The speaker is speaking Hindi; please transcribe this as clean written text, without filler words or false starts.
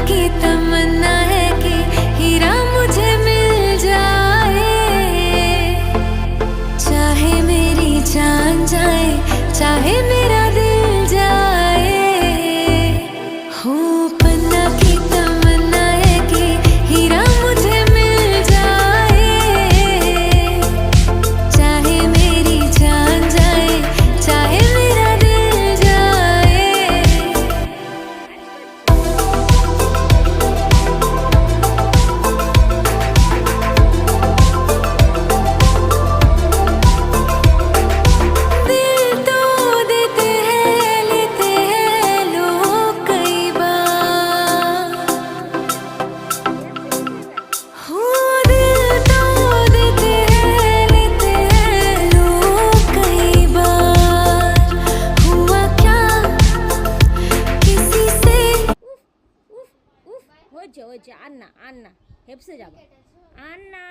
की तमन्ना है कि हीरा मुझे मिल जाए, चाहे मेरी जान जाए, चाहे मेरा दिल जाए। हो पन्ना की तमन्ना है कि हीरा मुझे मिल जाए, चाहे मेरी जान जाए, चाहे मेरा दिल जाए। दिल तो देते हैं, लेते हैं लोग कई बार। हो दिल तो देते हैं, लेते हैं लोग कई बार। हुआ क्या किसी से হচ্ছে হচ্ছে আর না হেপসে যাবো আর না